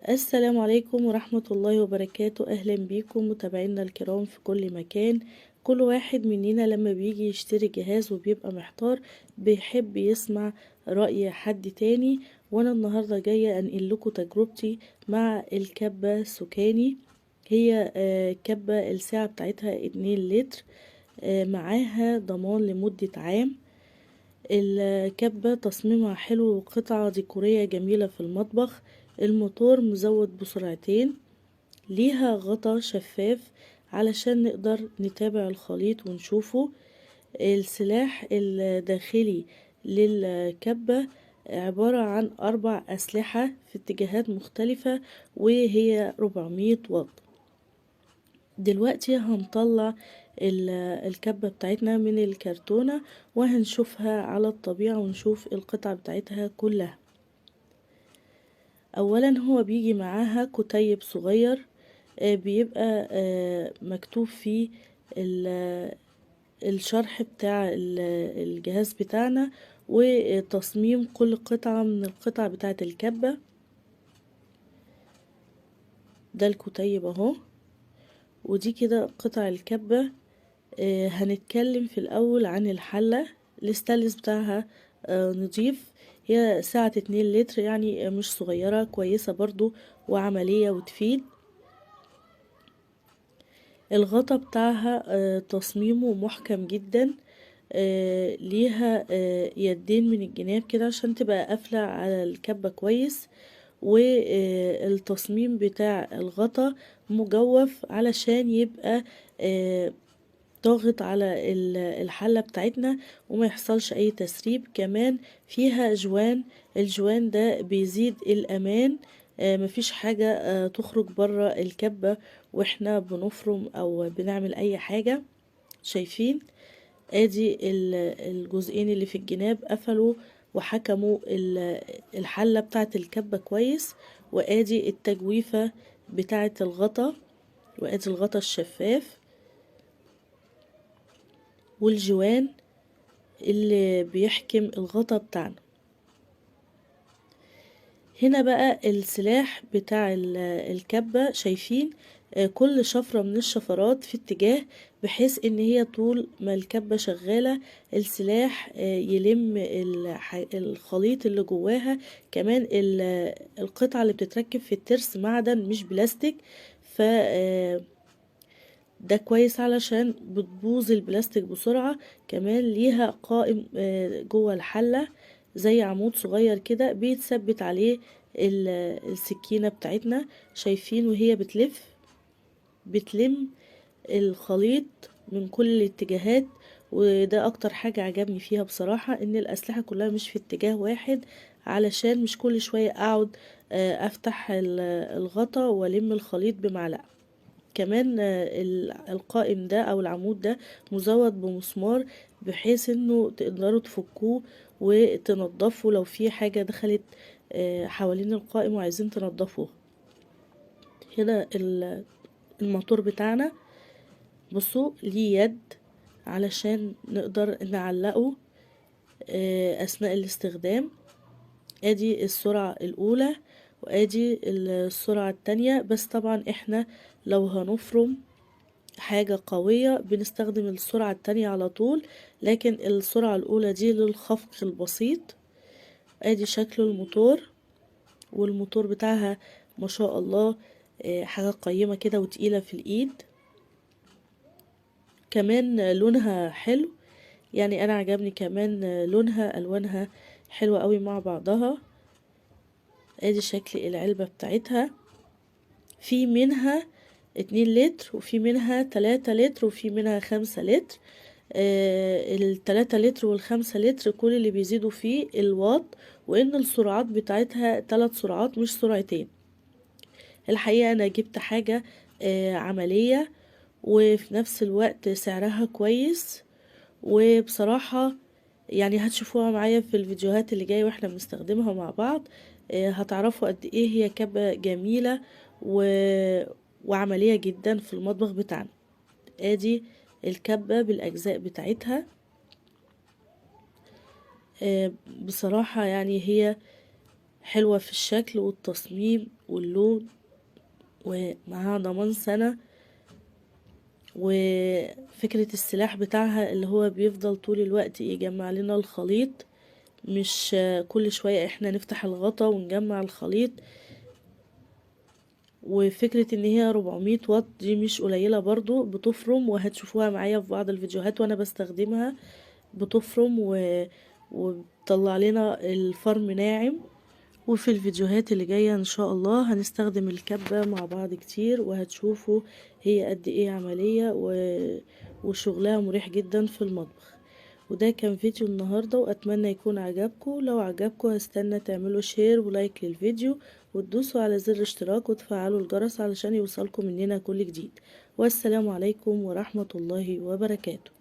السلام عليكم ورحمة الله وبركاته. أهلا بيكم متابعينا الكرام في كل مكان. كل واحد مننا لما بيجي يشتري جهاز وبيبقى محتار بيحب يسمع رأي حد تاني، وأنا النهاردة جاية أنقل لكم تجربتي مع الكبة سكاني. هي كبة الساعة بتاعتها 2 لتر، معاها ضمان لمدة عام. الكبة تصميمها حلو وقطعة ديكورية جميلة في المطبخ. الموتور مزود بسرعتين، ليها غطا شفاف علشان نقدر نتابع الخليط ونشوفه. السلاح الداخلي للكبة عبارة عن 4 أسلحة في اتجاهات مختلفة، وهي 400 واط. دلوقتي هنطلع الكبة بتاعتنا من الكرتونة وهنشوفها على الطبيعة ونشوف القطع بتاعتها كلها. اولا هو بيجي معاها كتيب صغير، بيبقى مكتوب فيه الشرح بتاع الجهاز بتاعنا وتصميم كل قطعة من القطع بتاعة الكبة. ده الكتيب اهو، ودي كده قطع الكبة. هنتكلم في الأول عن الحلة. الستانلس بتاعها نضيف. هي سعة 2 لتر، يعني مش صغيرة، كويسة برضو وعملية وتفيد. الغطا بتاعها تصميمه محكم جدا، ليها يدين من الجناب كده عشان تبقى قافلة على الكبة كويس. والتصميم بتاع الغطا مجوف علشان يبقى ضاغط على الحلة بتاعتنا وما يحصلش اي تسريب. كمان فيها جوان، الجوان ده بيزيد الامان، مفيش حاجة تخرج برا الكبة واحنا بنفرم او بنعمل اي حاجة. شايفين ادي الجزئين اللي في الجناب قفلوا وحكموا الحلة بتاعت الكبة كويس. وادي التجويفة بتاعت الغطا، وادي الغطا الشفاف والجوان اللي بيحكم الغطا بتاعنا. هنا بقى السلاح بتاع الكبة، شايفين كل شفرة من الشفرات في اتجاه، بحيث ان هي طول ما الكبة شغالة السلاح يلم الخليط اللي جواها. كمان القطعة اللي بتتركب في الترس معدن مش بلاستيك، ف ده كويس علشان بتبوظ البلاستيك بسرعة. كمان ليها قائم جوه الحلة زي عمود صغير كده بيتثبت عليه السكينة بتاعتنا. شايفين وهي بتلم الخليط من كل الاتجاهات. وده اكتر حاجة عجبني فيها بصراحة، ان الاسلحة كلها مش في اتجاه واحد، علشان مش كل شوية اقعد افتح الغطا والم الخليط بمعلقة. كمان القائم ده او العمود ده مزود بمسمار، بحيث انه تقدروا تفكوه وتنضفوا لو في حاجة دخلت حوالين القائم وعايزين تنضفوه. هنا الموتور بتاعنا، بصوا ليه يد علشان نقدر نعلقه اثناء الاستخدام. ادي السرعة الاولى وادي السرعة التانية. بس طبعا احنا لو هنفرم حاجة قوية بنستخدم السرعة التانية على طول، لكن السرعة الأولى دي للخفق البسيط. ادي شكل الموتور، والموتور بتاعها ما شاء الله حاجة قيمة كده وتقيلة في الإيد. كمان لونها حلو، يعني أنا عجبني كمان لونها، ألوانها حلوة قوي مع بعضها. ادي شكل العلبة بتاعتها. في منها 2 لتر وفي منها 3 لتر وفي منها 5 لتر. ال3 لتر وال5 لتر كل اللي بيزيدوا فيه الواط، وان السرعات بتاعتها 3 سرعات مش سرعتين. الحقيقة انا جبت حاجة عملية وفي نفس الوقت سعرها كويس. وبصراحة يعني هتشوفوها معايا في الفيديوهات اللي جاية واحنا بنستخدمها مع بعض، هتعرفوا قد ايه هي كبة جميلة وعملية جدا في المطبخ بتاعنا. ادي الكبة بالاجزاء بتاعتها. بصراحة يعني هي حلوة في الشكل والتصميم واللون، ومعاها ضمان سنة. وفكرة السلاح بتاعها اللي هو بيفضل طول الوقت يجمع لنا الخليط، مش كل شوية احنا نفتح الغطا ونجمع الخليط. وفكرة ان هي 400 واط دي مش قليلة برضو، بتفرم، وهتشوفوها معايا في بعض الفيديوهات وانا بستخدمها. بتفرم وبتطلع لنا الفرم ناعم. وفي الفيديوهات اللي جاية ان شاء الله هنستخدم الكبة مع بعض كتير، وهتشوفوا هي قد ايه عملية وشغلها مريح جدا في المطبخ. وده كان فيديو النهاردة، واتمنى يكون عجبكم. لو عجبكم هستنى تعملوا شير ولايك للفيديو، وتدوسوا على زر اشتراك وتفعلوا الجرس علشان يوصلكم مننا كل جديد. والسلام عليكم ورحمة الله وبركاته.